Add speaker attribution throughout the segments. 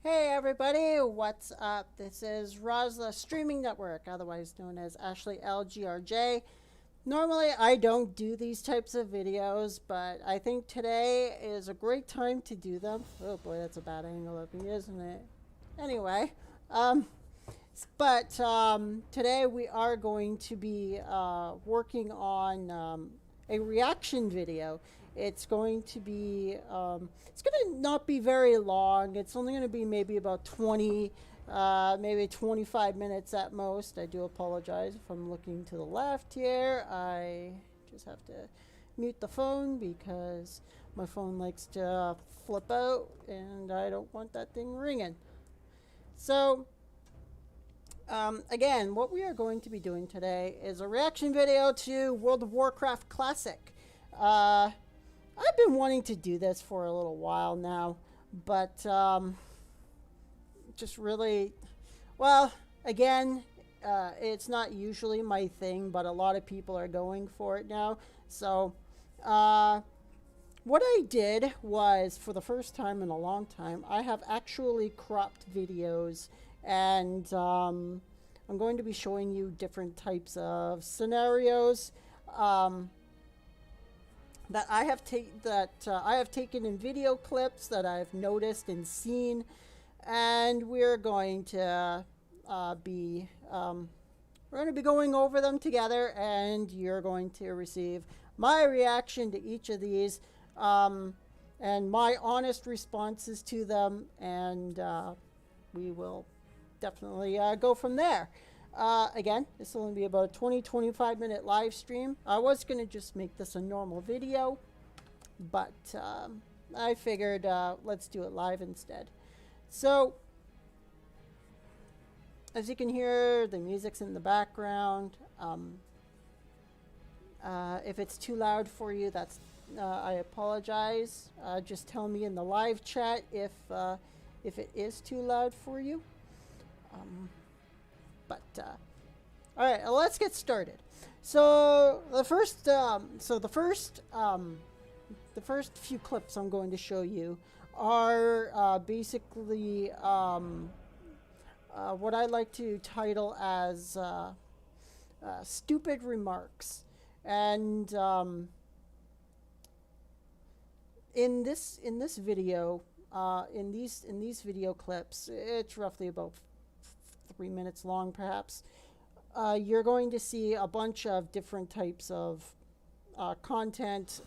Speaker 1: Hey everybody, what's up? This is Rosyla Streaming Network, otherwise known as Ashley LGRJ. Normally I don't do these types of videos, but I think today is a great time to do them. Oh boy, that's a bad angle of me, isn't it? Anyway, um, but today we are going to be working on a reaction video. It's going to not be very long. It's only going to be maybe about 20, maybe 25 minutes at most. I do apologize if I'm looking to the left here. I just have to mute the phone because my phone likes to flip out and I don't want that thing ringing. So, again, what we are going to be doing today is a reaction video to World of Warcraft Classic. I've been wanting to do this for a little while now, but just really, well, again, it's not usually my thing, but a lot of people are going for it now. So, what I did was, for the first time in a long time, I have actually cropped videos, and I'm going to be showing you different types of scenarios that I have taken in video clips that I've noticed and seen, and we're going to be going over them together, and you're going to receive my reaction to each of these, and my honest responses to them, and we will definitely go from there. Again, this will only be about a 20-25 minute live stream. I was going to just make this a normal video, but I figured let's do it live instead. So, as you can hear, the music's in the background. If it's too loud for you, I apologize. Just tell me in the live chat if it is too loud for you. All right, let's get started. So the first few clips I'm going to show you are basically what I like to title as stupid remarks, and in this video, in these video clips, it's roughly about 3 minutes long, perhaps. You're going to see a bunch of different types of content.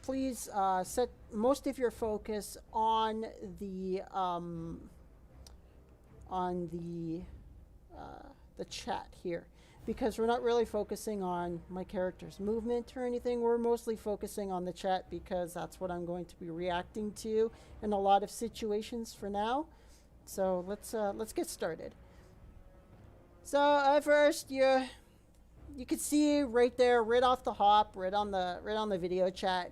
Speaker 1: Please set most of your focus on the chat here, because we're not really focusing on my character's movement or anything. We're mostly focusing on the chat because that's what I'm going to be reacting to in a lot of situations for now. So let's get started. So first, you can see right there, right off the hop, right on the video chat,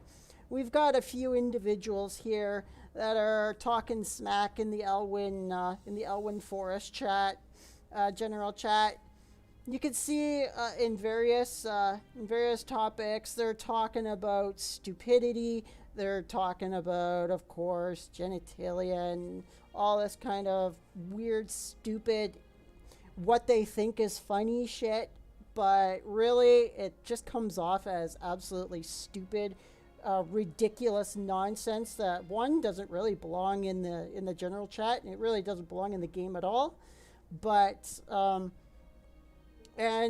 Speaker 1: we've got a few individuals here that are talking smack in the Elwyn Forest chat, general chat. You can see in various topics, they're talking about stupidity. They're talking about, of course, genitalia and all this kind of weird, stupid, what they think is funny shit, but really it just comes off as absolutely stupid, ridiculous nonsense that, one, doesn't really belong in the general chat, and it really doesn't belong in the game at all. But it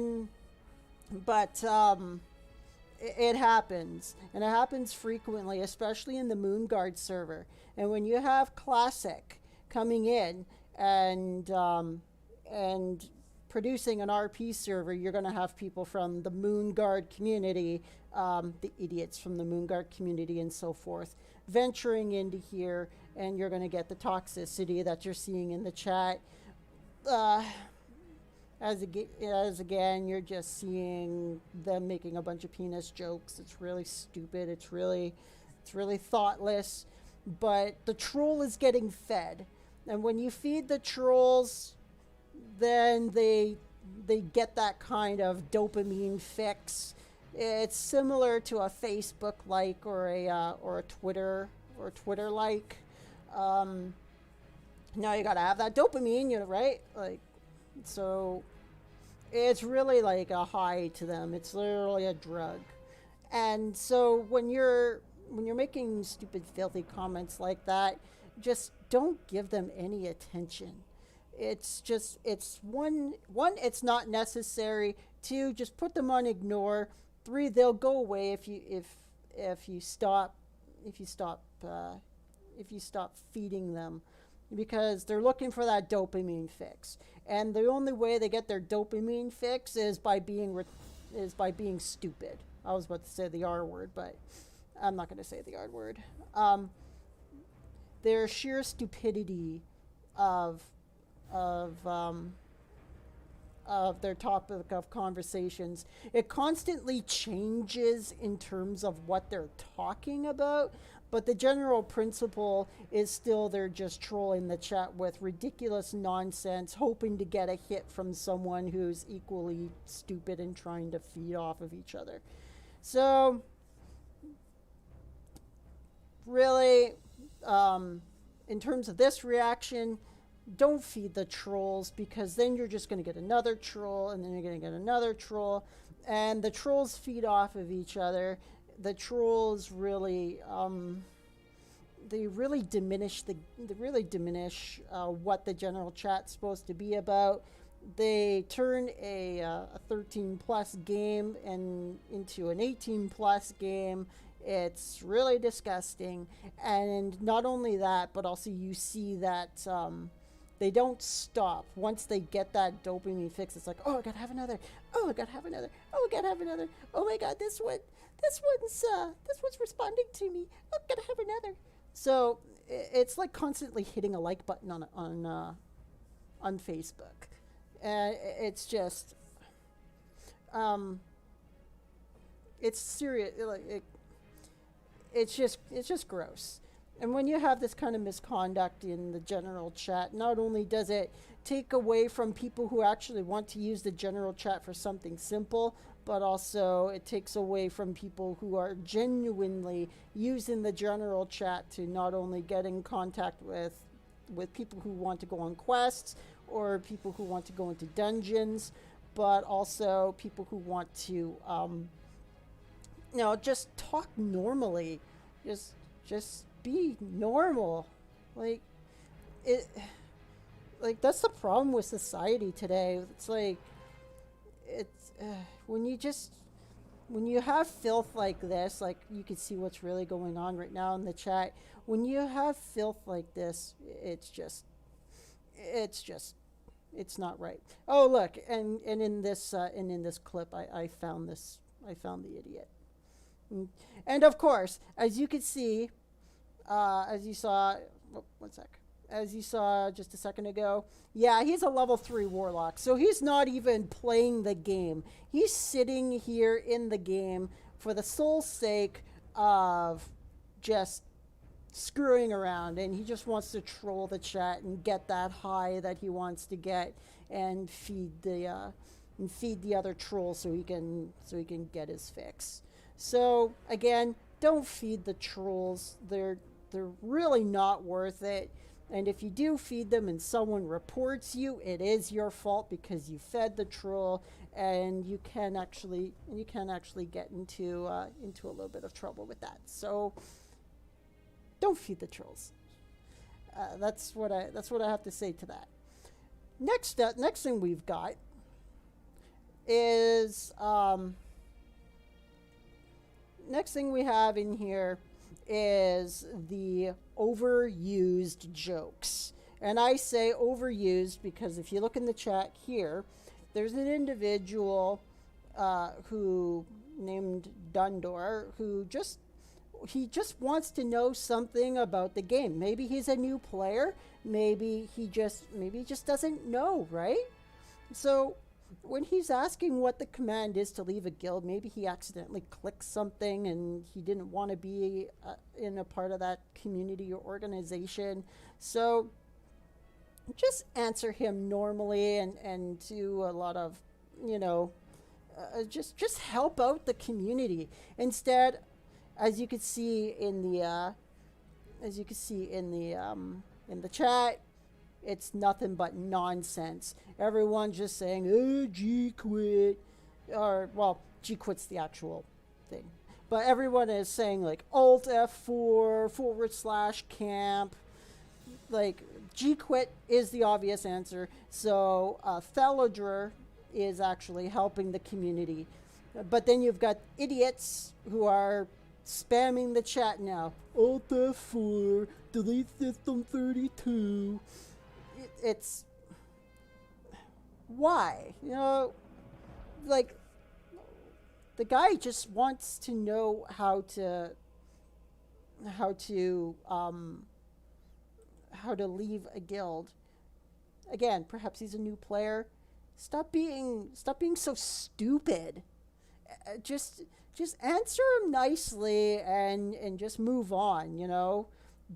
Speaker 1: happens, and it happens frequently, especially in the Moonguard server. And when you have Classic coming in and producing an RP server, you're going to have people from the Moonguard community, the idiots from the Moonguard community and so forth, venturing into here, and you're going to get the toxicity that you're seeing in the chat. As again, you're just seeing them making a bunch of penis jokes. It's really stupid. It's really thoughtless. But the troll is getting fed, and when you feed the trolls, then they get that kind of dopamine fix. It's similar to a Facebook like or a Twitter like. Now you gotta have that dopamine, right? Like, so it's really like a high to them. It's literally a drug. And so when you're making stupid filthy comments like that, just don't give them any attention. It's just it's one it's not necessary. Two, just put them on ignore. Three, they'll go away if you stop if you stop if you stop feeding them, because they're looking for that dopamine fix, and the only way they get their dopamine fix is by being stupid. I was about to say the R word, but I'm not going to say the R word. Um, their sheer stupidity of of um, of their topic of conversations. It constantly changes in terms of what they're talking about, but the general principle is still they're just trolling the chat with ridiculous nonsense, hoping to get a hit from someone who's equally stupid and trying to feed off of each other. So, really, um, in terms of this reaction, don't feed the trolls, because then you're just going to get another troll, and then you're going to get another troll, and the trolls feed off of each other. The trolls really they really diminish what the general chat's supposed to be about. They turn a 13 plus game and into an 18 plus game. It's really disgusting. And not only that, but also you see that they don't stop once they get that dopamine fix. It's like, oh, I gotta have another. Oh, I gotta have another. Oh, I gotta have another. Oh my God, this one's responding to me. Oh, I gotta have another. So it's like constantly hitting a like button on Facebook, and it's just um, it's serious. It's just gross. And when you have this kind of misconduct in the general chat, not only does it take away from people who actually want to use the general chat for something simple, but also it takes away from people who are genuinely using the general chat to not only get in contact with people who want to go on quests or people who want to go into dungeons, but also people who want to just talk normally. Just be normal. Like it like that's the problem with society today. It's like it's when you have filth like this, like you can see what's really going on right now in the chat. When you have filth like this, it's it's not right. Oh look, and in this clip, I found the idiot. And of course, as you can see, as you saw, one sec, as you saw just a second ago, yeah, he's a level 3 warlock. So he's not even playing the game. He's sitting here in the game for the sole sake of just screwing around, and he just wants to troll the chat and get that high that he wants to get, and feed the other trolls so he can get his fix. So again, don't feed the trolls. They're really not worth it. And if you do feed them and someone reports you, it is your fault because you fed the troll, and you can actually get into a little bit of trouble with that. So don't feed the trolls. That's what I have to say to that. Next thing we've got is next thing we have in here is the overused jokes. And I say overused because if you look in the chat here, there's an individual who named Dundor who just wants to know something about the game. Maybe he's a new player. Maybe he just doesn't know, right? So when he's asking what the command is to leave a guild, maybe he accidentally clicked something and he didn't want to be in a part of that community or organization. So just answer him normally and do a lot of, just help out the community. Instead, as you can see in the chat, it's nothing but nonsense. Everyone's just saying, oh, G quit. Or, well, G quit's the actual thing. But everyone is saying, like, Alt F4 /camp. Like, G quit is the obvious answer. So, Theladrer is actually helping the community. But then you've got idiots who are spamming the chat now. Alt F4, delete system 32. It's why? You know, like, the guy just wants to know how to leave a guild. Again, perhaps he's a new player. Stop being so stupid. Just answer him nicely and just move on, you know.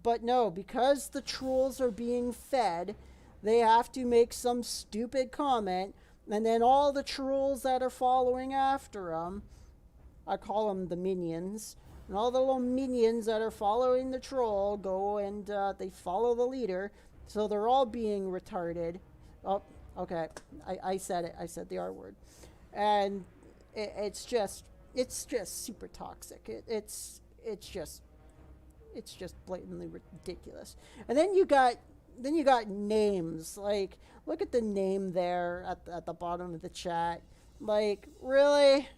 Speaker 1: But no, because the trolls are being fed, they have to make some stupid comment, and then all the trolls that are following after them, I call them the minions, and all the little minions that are following the troll go and they follow the leader, so they're all being retarded. Oh, okay, I said it. I said the R word, and it's just super toxic. It's just blatantly ridiculous. And then you got names. Like, look at the name there at the bottom of the chat. Like, really?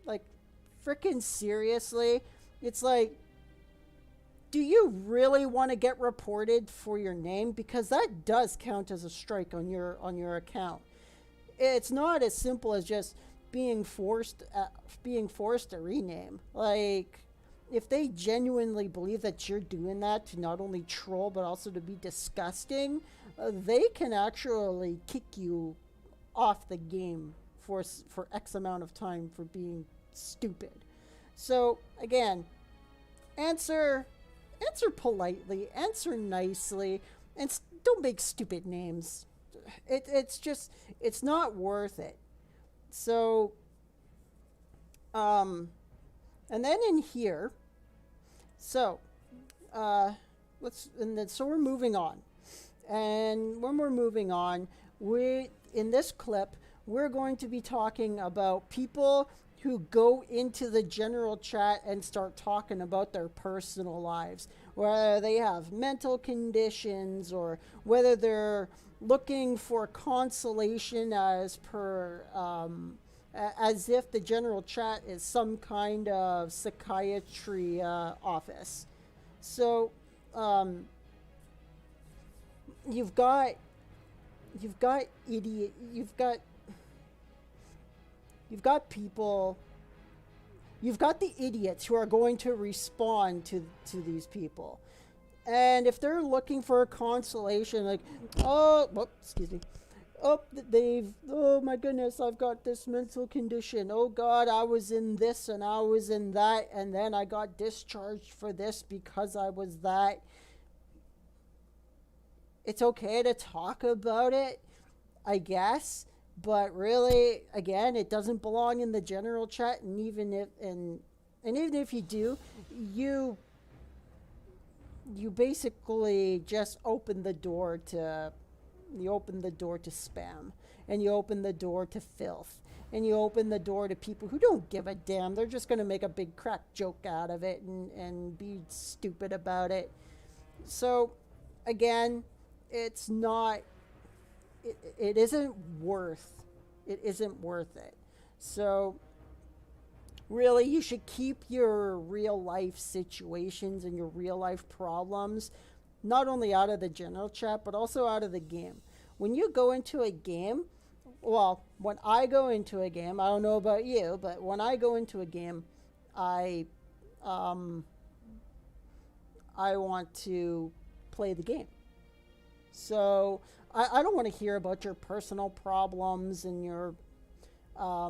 Speaker 1: Like, freaking seriously? It's like, do you really want to get reported for your name? Because that does count as a strike on your account. It's not as simple as just being forced to rename. Like, if they genuinely believe that you're doing that to not only troll but also to be disgusting, they can actually kick you off the game for X amount of time for being stupid. So again, answer politely, answer nicely, and don't make stupid names. It's not worth it. So, and then in here, so so we're moving on, and when we're moving on, in this clip we're going to be talking about people who go into the general chat and start talking about their personal lives, whether they have mental conditions or whether they're looking for consolation as if the general chat is some kind of psychiatry office. So you've got people. You've got the idiots who are going to respond to these people. And if they're looking for a consolation, like, excuse me. Oh my goodness, I've got this mental condition. Oh God, I was in this and I was in that, and then I got discharged for this because I was that. It's okay to talk about it, I guess, but really, again, it doesn't belong in the general chat, and even if you do, you basically just open the door to spam, and you open the door to filth, and you open the door to people who don't give a damn. They're just going to make a big crack joke out of it and be stupid about it. So again, it isn't worth it. So really, you should keep your real life situations and your real life problems not only out of the general chat, but also out of the game. When you go into a game, well, when I go into a game, I don't know about you, but when I go into a game, I want to play the game. So I don't want to hear about your personal problems and your I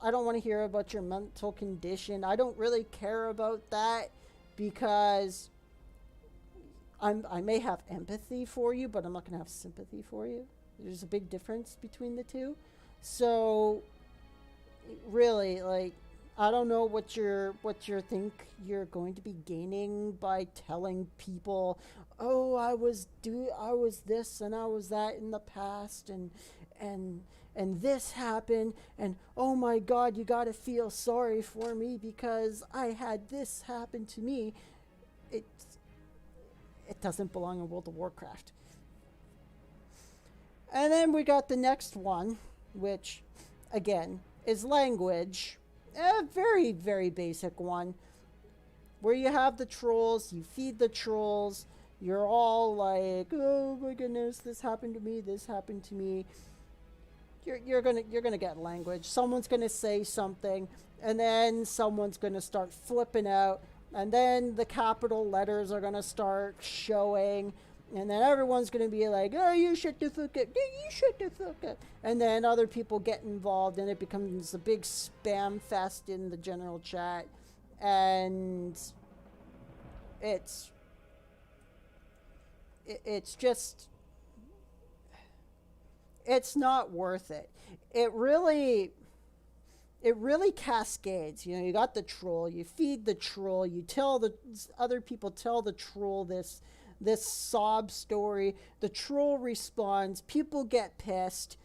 Speaker 1: don't want to hear about your mental condition. I don't really care about that, because I may have empathy for you, but I'm not going to have sympathy for you. There's a big difference between the two. So really, like, I don't know what you think you're going to be gaining by telling people, "Oh, I was this and I was that in the past and and this happened and oh my god, you got to feel sorry for me because I had this happen to me." It it doesn't belong in World of Warcraft. And then we got the next one, which again is language. A very, very basic one. Where you have the trolls, you feed the trolls, you're all like, oh my goodness, this happened to me, this happened to me. You're gonna get language. Someone's gonna say something, and then someone's gonna start flipping out, and then the capital letters are gonna start showing, and then everyone's gonna be like, "Oh, you shut the fuck up! You shut the fuck up!" And then other people get involved, and it becomes a big spam fest in the general chat, and it's it's just it's not worth it. It really it really cascades. You know, you got the troll, you feed the troll, you tell the other people tell the troll this sob story. The troll responds, people get pissed,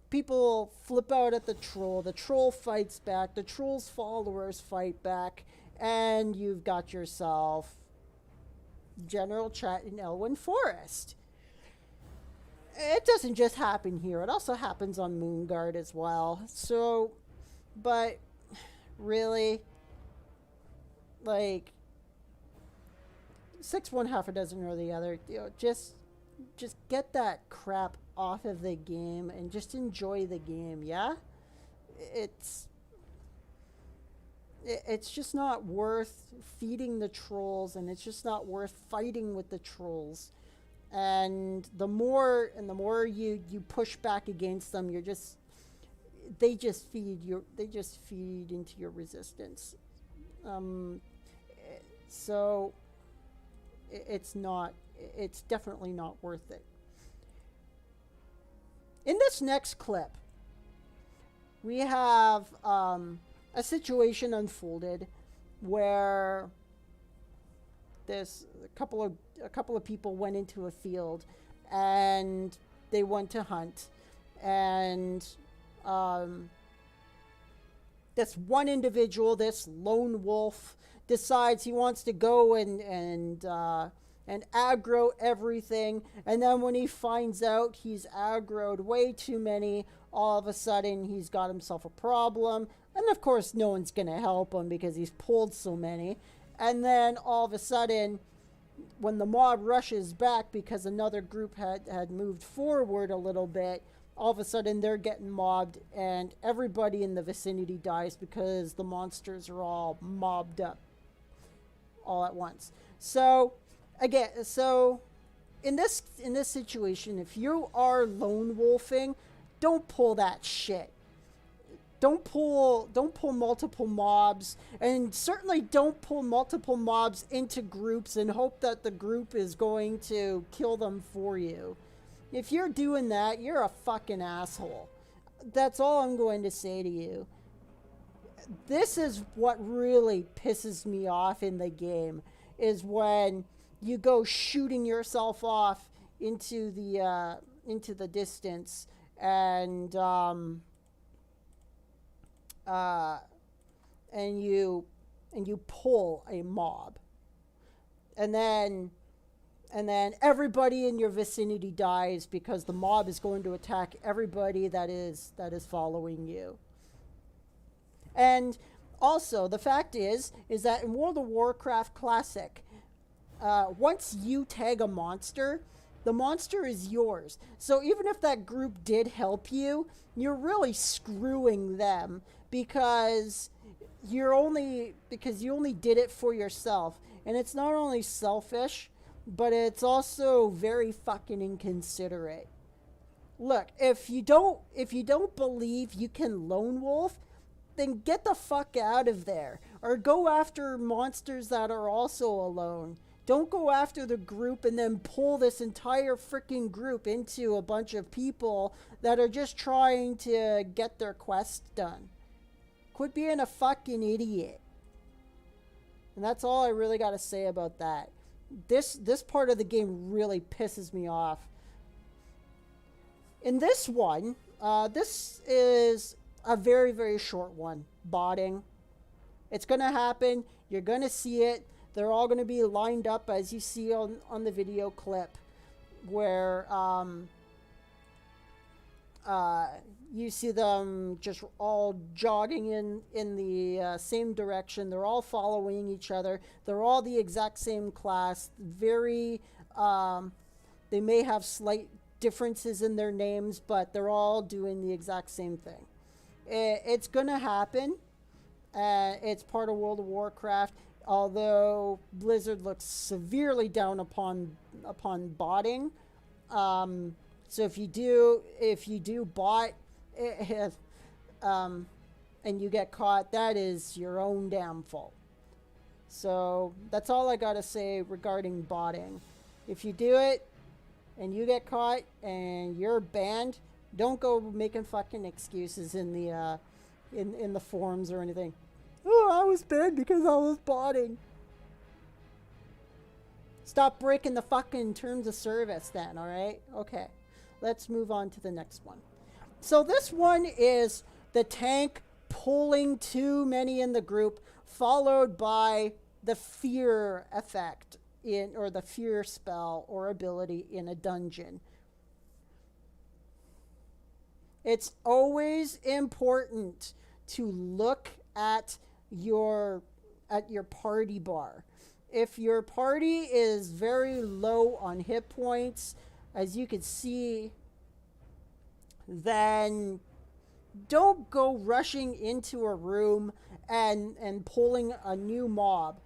Speaker 1: people flip out at the troll fights back, the troll's followers fight back, and you've got yourself general chat in Elwyn Forest. It doesn't just happen here, it also happens on Moonguard as well. So, but really, like, six one half a dozen or the other, you know, just get that crap off of the game and just enjoy the game. Yeah, it's it's just not worth feeding the trolls, and it's just not worth fighting with the trolls. And the more you push back against them, you're just they just feed into your resistance. Um, so it's definitely not worth it. In this next clip, we have a situation unfolded where this a couple of people went into a field and they went to hunt, and this one individual, this lone wolf, decides he wants to go and aggro everything, and then when he finds out he's aggroed way too many, all of a sudden he's got himself a problem, and of course no one's gonna help him because he's pulled so many. And then all of a sudden, when the mob rushes back because another group had moved forward a little bit, all of a sudden they're getting mobbed, and everybody in the vicinity dies because the monsters are all mobbed up all at once. So again, so in this situation, if you are lone wolfing, don't pull that shit. Don't pull multiple mobs, and certainly don't pull multiple mobs into groups and hope that the group is going to kill them for you. If you're doing that, you're a fucking asshole. That's all I'm going to say to you. This is what really pisses me off in the game, is when you go shooting yourself off into the distance, and you pull a mob, and then everybody in your vicinity dies because the mob is going to attack everybody that is following you. And also, the fact is that in World of Warcraft Classic, once you tag a monster, the monster is yours. So even if that group did help you, you're really screwing them, because you only did it for yourself. And it's not only selfish, but it's also very fucking inconsiderate. Look, if you don't believe you can lone wolf, then get the fuck out of there, or go after monsters that are also alone. Don't go after the group and then pull this entire freaking group into a bunch of people that are just trying to get their quest done. Quit being a fucking idiot. And that's all I really got to say about that. This part of the game really pisses me off. In this one, this is a very, very short one. Botting. It's going to happen. You're going to see it. They're all going to be lined up as you see on the video clip where you see them just all jogging in the same direction. They're all following each other. They're all the exact same class. Very, they may have slight differences in their names, but they're all doing the exact same thing. It's going to happen. It's part of World of Warcraft. Although Blizzard looks severely down upon botting. So if you do bot, and you get caught, that is your own damn fault. So that's all I gotta say regarding botting. If you do it and you get caught and you're banned, don't go making fucking excuses in the forums or anything. Oh, I was banned because I was botting. Stop breaking the fucking terms of service then, alright? Okay. Let's move on to the next one. So this one is the tank pulling too many in the group, followed by the fear effect or the fear spell or ability in a dungeon. It's always important to look at your party bar. If your party is very low on hit points, as you can see, then don't go rushing into a room and pulling a new mob.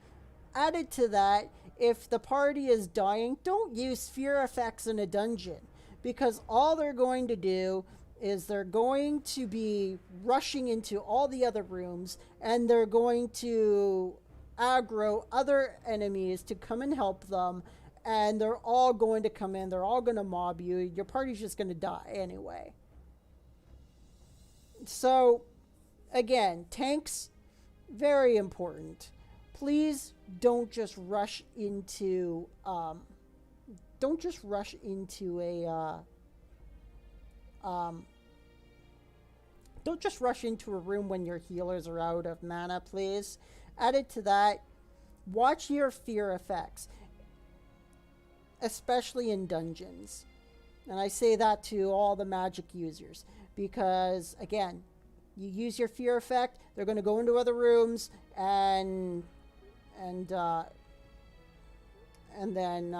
Speaker 1: Added to that, if the party is dying, don't use fear effects in a dungeon, because all they're going to do is they're going to be rushing into all the other rooms, and they're going to aggro other enemies to come and help them, and they're all going to come in, they're all going to mob you, your party's just going to die anyway. So, again, tanks, very important. Please don't just rush into a room when your healers are out of mana, please. Added to that, watch your fear effects, especially in dungeons. And I say that to all the magic users, because again, you use your fear effect, they're going to go into other rooms, and then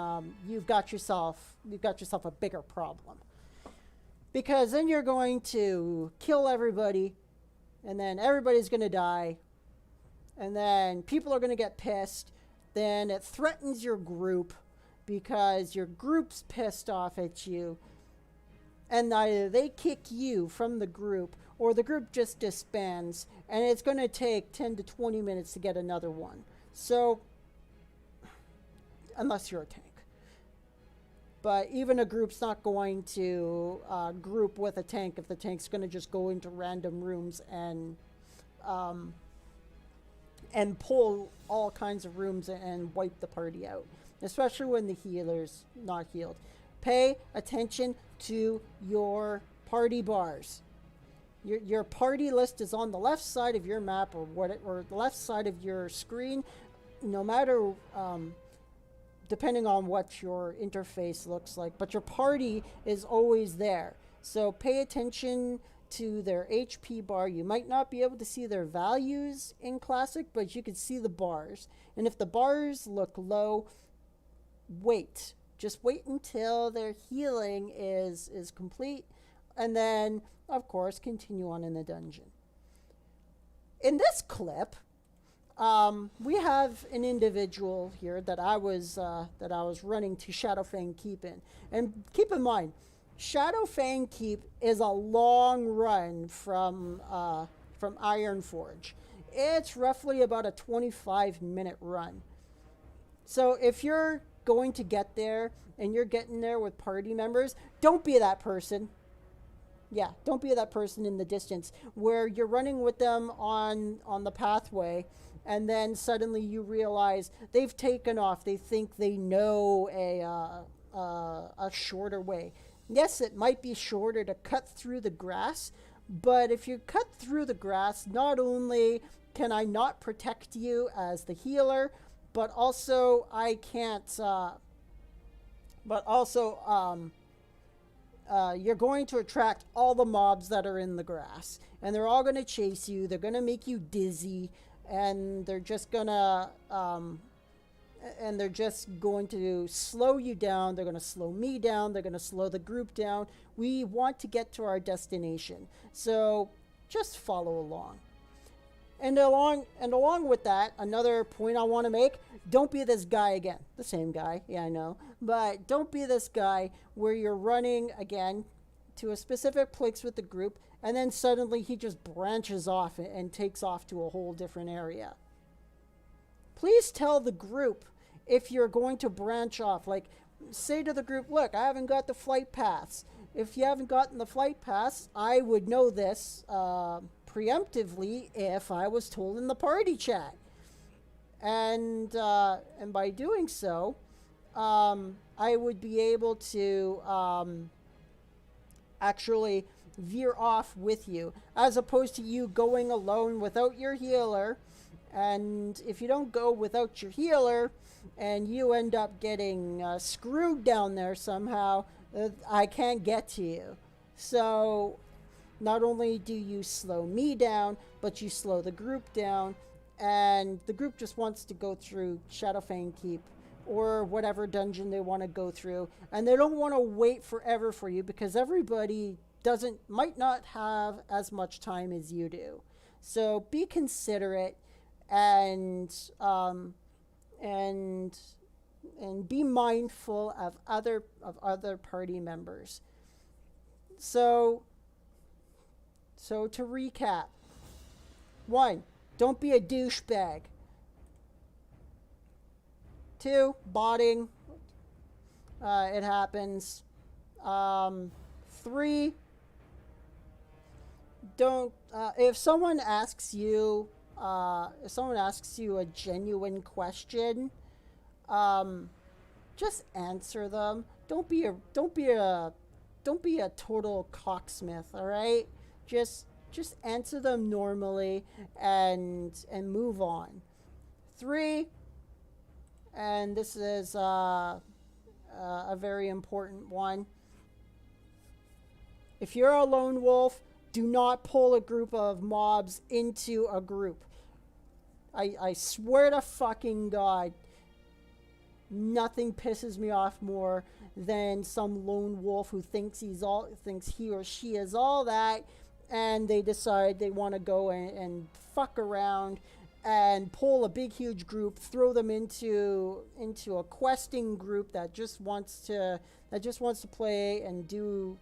Speaker 1: you've got yourself a bigger problem, because then you're going to kill everybody, and then everybody's going to die, and then people are going to get pissed. Then it threatens your group because your group's pissed off at you, and either they kick you from the group or the group just disbands, and it's going to take 10 to 20 minutes to get another one. So, unless you're a tank. But even a group's not going to group with a tank if the tank's going to just go into random rooms and pull all kinds of rooms and wipe the party out, especially when the healer's not healed. Pay attention to your party bars. Your party list is on the left side of your map or the left side of your screen, no matter depending on what your interface looks like, but your party is always there. So pay attention to their HP bar. You might not be able to see their values in Classic, but you can see the bars. And if the bars look low, wait. Just wait until their healing is complete, and then, of course, continue on in the dungeon. In this clip, we have an individual here that I was running to Shadowfang Keep in. And keep in mind, Shadowfang Keep is a long run from Ironforge. It's roughly about a 25-minute run. So if you're going to get there and you're getting there with party members, don't be that person. Yeah, don't be that person in the distance where you're running with them on the pathway, and then suddenly you realize they've taken off. They think they know a shorter way. Yes, it might be shorter to cut through the grass, but if you cut through the grass, not only can I not protect you as the healer, but also I can't. But also, you're going to attract all the mobs that are in the grass, and they're all going to chase you. They're going to make you dizzy, and they're just going to slow you down. They're going to slow me down. They're going to slow the group down. We want to get to our destination, so just follow along. And along with that, another point I want to make, don't be this guy again. The same guy, yeah, I know. But don't be this guy where you're running again to a specific place with the group, and then suddenly he just branches off and takes off to a whole different area. Please tell the group if you're going to branch off. Like, say to the group, look, I haven't got the flight paths. If you haven't gotten the flight paths, I would know this preemptively if I was told in the party chat. And by doing so, I would be able to actually veer off with you, as opposed to you going alone without your healer. And if you don't go without your healer and you end up getting screwed down there somehow, I can't get to you. So not only do you slow me down, but you slow the group down, and the group just wants to go through Shadowfang Keep or whatever dungeon they want to go through, and they don't want to wait forever for you because everybody might not have as much time as you do. So be considerate and be mindful of other party members. So to recap, 1, don't be a douchebag. 2, botting. It happens. 3, don't. If someone asks you a genuine question, just answer them. Don't be a total cocksmith. All right. Just answer them normally and move on. 3, and this is a very important one. If you're a lone wolf, do not pull a group of mobs into a group. I swear to fucking God, nothing pisses me off more than some lone wolf who thinks he or she is all that, and they decide they want to go and fuck around and pull a big huge group, throw them into a questing group that just wants to play and do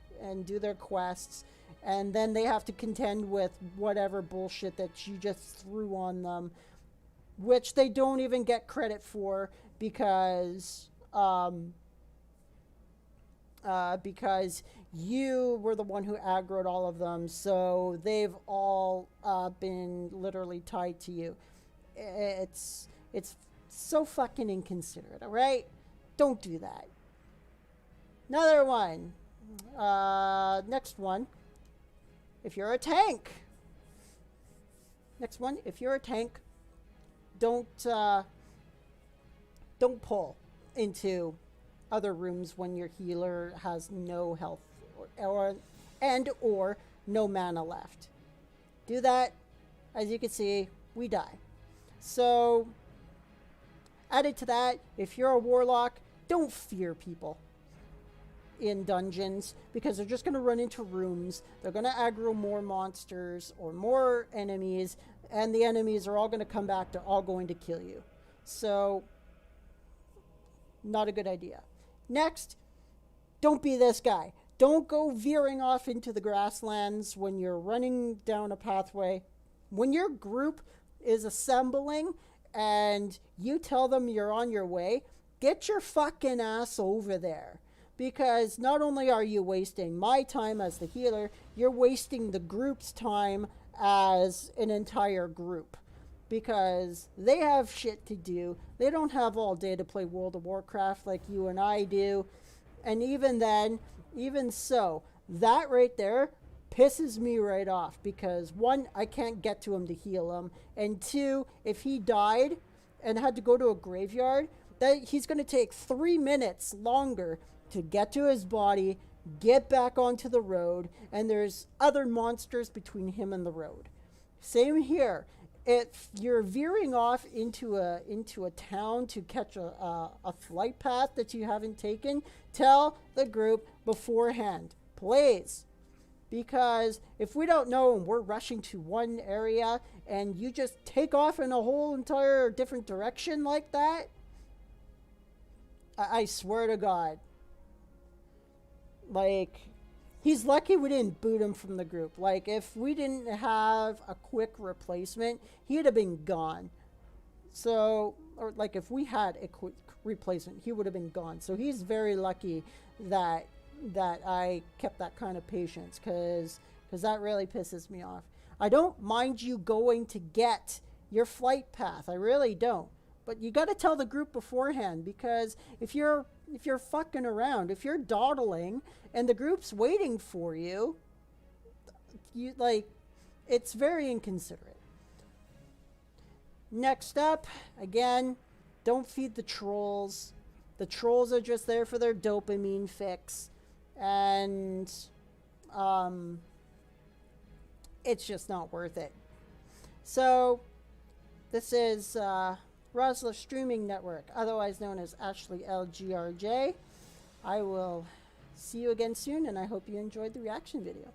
Speaker 1: their quests, and then they have to contend with whatever bullshit that you just threw on them, which they don't even get credit for because you were the one who aggroed all of them, so they've all been literally tied to you. It's so fucking inconsiderate, all right? Don't do that. Another one. Next one. If you're a tank. Next one. If you're a tank, don't pull into other rooms when your healer has no health or no mana left. Do that. As you can see, we die. So, added to that, if you're a warlock, don't fear people in dungeons, because they're just going to run into rooms, they're going to aggro more monsters or more enemies, and the enemies are all going to come back, they're all going to kill you. So, not a good idea. Next, don't be this guy. Don't go veering off into the grasslands when you're running down a pathway. When your group is assembling and you tell them you're on your way, get your fucking ass over there. because not only are you wasting my time as the healer, you're wasting the group's time as an entire group, because they have shit to do. They don't have all day to play World of Warcraft like you and I do. And even then, even so, that right there pisses me right off, because one, I can't get to him to heal him, and two, if he died and had to go to a graveyard, that he's going to take 3 minutes longer to get to his body, get back onto the road, and there's other monsters between him and the road. Same here. If you're veering off into a town to catch a flight path that you haven't taken, tell the group beforehand, please. Because if we don't know and we're rushing to one area and you just take off in a whole entire different direction like that, I swear to God, like, he's lucky we didn't boot him from the group. Like, if we didn't have a quick replacement, he'd have been gone. So, or like if we had a quick replacement, he would have been gone. So he's very lucky that I kept that kind of patience, because that really pisses me off. I don't mind you going to get your flight path. I really don't. But you got to tell the group beforehand, because if you're fucking around, if you're dawdling and the group's waiting for you, like, it's very inconsiderate. Next up, again, don't feed the trolls. The trolls are just there for their dopamine fix, and it's just not worth it. So this is Rosyla Streaming Network, otherwise known as Ashley LGRJ. I will see you again soon, and I hope you enjoyed the reaction video.